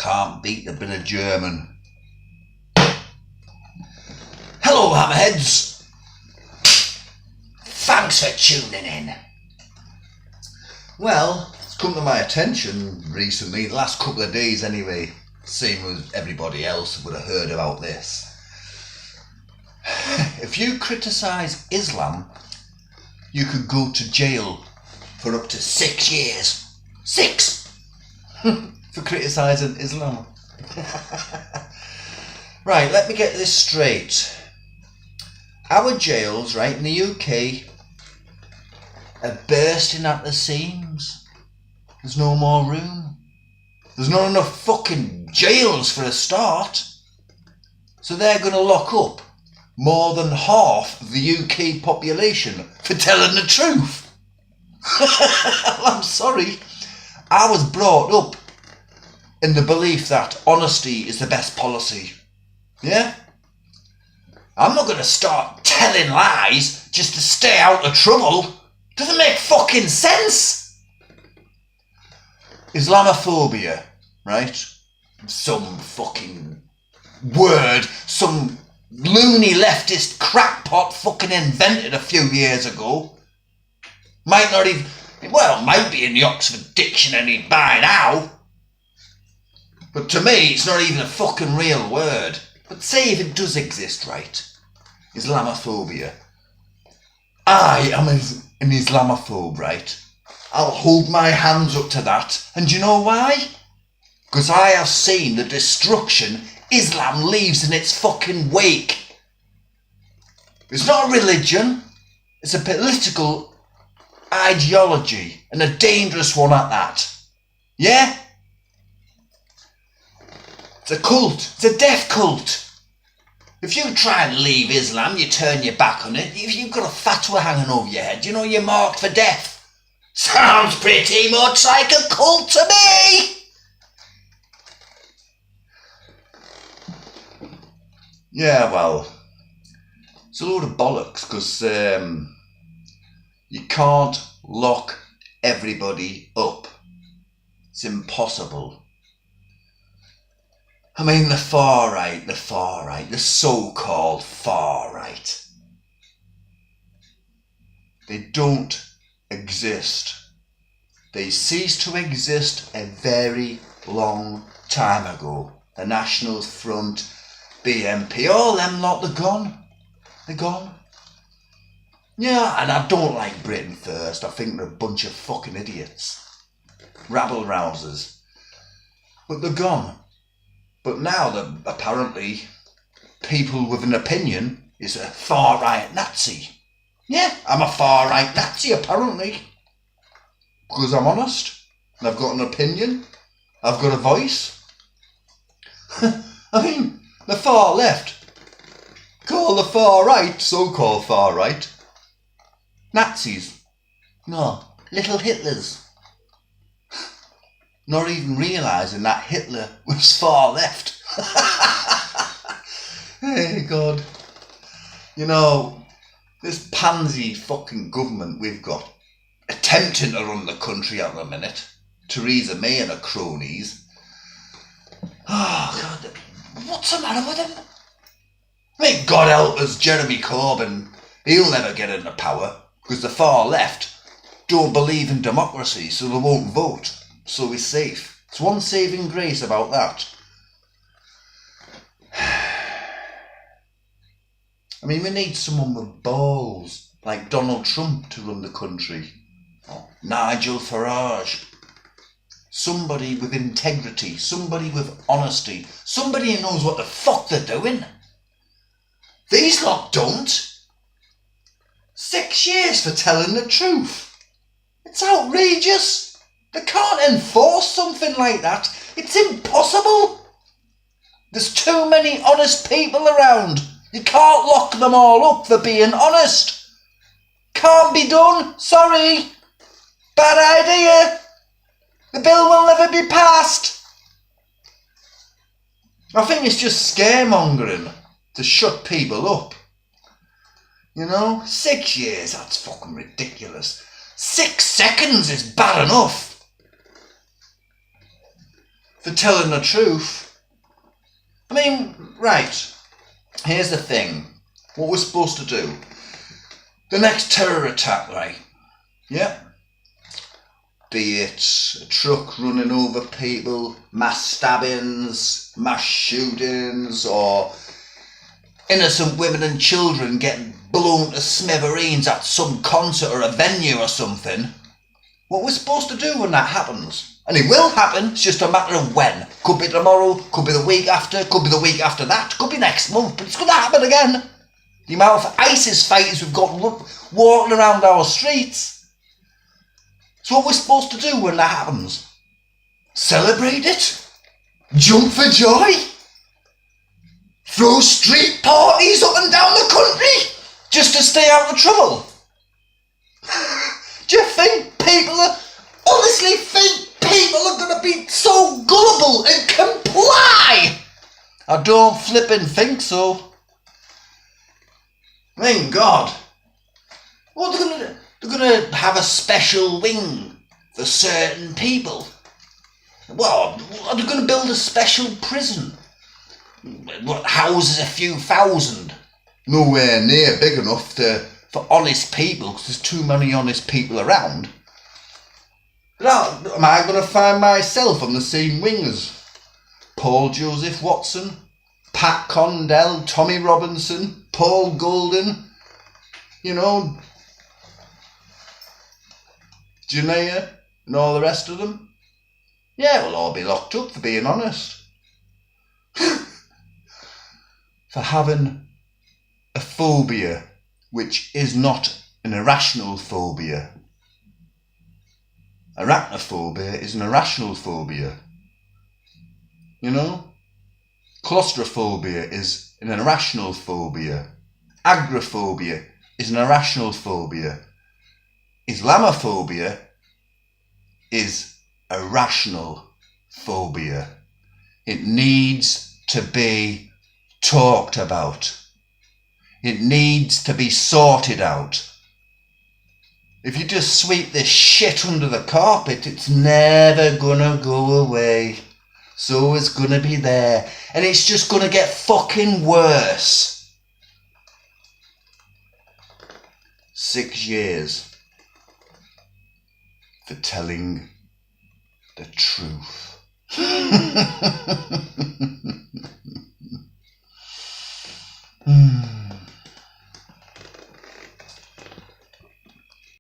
can't beat a bit of German. Hello, Hammerheads. Thanks for tuning in. Well, it's come to my attention recently, the last couple of days anyway, same as everybody else would have heard about this. If you criticise Islam, you could go to jail for up to 6 years. 6! For criticising Islam. Right, let me get this straight. Our jails, right, in the UK are bursting at the seams. There's no more room. There's not enough fucking jails for a start. So they're going to lock up more than half the UK population for telling the truth. I'm sorry. I was brought up in the belief that honesty is the best policy. Yeah? I'm not going to start telling lies just to stay out of trouble. Doesn't make fucking sense. Islamophobia, right? Some fucking word, some loony leftist crackpot fucking invented a few years ago. Might not even, well, might be in the Oxford Dictionary by now. But to me, it's not even a fucking real word. But say if it does exist, right? Islamophobia. I am an Islamophobe, right? I'll hold my hands up to that. And do you know why? Because I have seen the destruction Islam leaves in its fucking wake. It's not a religion. It's a political ideology. And a dangerous one at that. Yeah? It's a cult. It's a death cult. If you try and leave Islam, you turn your back on it. If you've got a fatwa hanging over your head, you know you're marked for death. Sounds pretty much like a cult to me. Yeah, well, it's a load of bollocks because you can't lock everybody up. It's impossible. I mean, the far right, the so-called far right, they don't exist. They ceased to exist a very long time ago. The National Front, BNP, all them lot, they're gone. They're gone. Yeah, and I don't like Britain First. I think they're a bunch of fucking idiots. Rabble-rousers. But they're gone. But now that apparently people with an opinion is a far-right Nazi. Yeah, I'm a far-right Nazi apparently. Because I'm honest. And I've got an opinion. I've got a voice. I mean, the far left call the far right, so-called far right, Nazis. No, little Hitlers. Not even realising that Hitler was far left. Hey God. You know, this pansy fucking government we've got attempting to run the country at the minute, Theresa May and her cronies. Oh God, what's the matter with him? I mean, God help us, Jeremy Corbyn, he'll never get into power because the far left don't believe in democracy, so they won't vote. So we're safe. It's one saving grace about that. I mean, we need someone with balls, like Donald Trump, to run the country. Or Nigel Farage. Somebody with integrity, somebody with honesty, somebody who knows what the fuck they're doing. These lot don't. 6 years for telling the truth. It's outrageous. They can't enforce something like that. It's impossible. There's too many honest people around. You can't lock them all up for being honest. Can't be done. Sorry. Bad idea. The bill will never be passed. I think it's just scaremongering to shut people up. You know, 6 years, that's fucking ridiculous. 6 seconds is bad enough. for telling the truth. I mean, right, here's the thing. What we're supposed to do. The next terror attack, right? Yeah? Be it a truck running over people, mass stabbings, mass shootings, or innocent women and children getting blown to smithereens at some concert or a venue or something. What we're supposed to do when that happens. And it will happen, it's just a matter of when. Could be tomorrow, could be the week after, could be the week after that, could be next month, but it's going to happen again. The amount of ISIS fighters we've got walking around our streets. So what we're supposed to do when that happens? Celebrate it? Jump for joy? Throw street parties up and down the country just to stay out of trouble? Do you honestly think people are going to be so gullible and comply? I don't flippin' think so. I mean, God. What are they going to do? They're going to have a special wing for certain people. Well, are they going to build a special prison? What houses a few thousand? Nowhere near big enough for honest people, because there's too many honest people around. Now, am I going to find myself on the same wing as Paul Joseph Watson, Pat Condell, Tommy Robinson, Paul Golden, Janaea, and all the rest of them? Yeah, we'll all be locked up for being honest. For having a phobia which is not an irrational phobia. Arachnophobia is an irrational phobia. Claustrophobia is an irrational phobia. Agoraphobia is an irrational phobia. Islamophobia is a rational phobia. It needs to be talked about. It needs to be sorted out. If you just sweep this shit under the carpet, it's never gonna go away. So it's gonna be there. And it's just gonna get fucking worse. 6 years for telling the truth.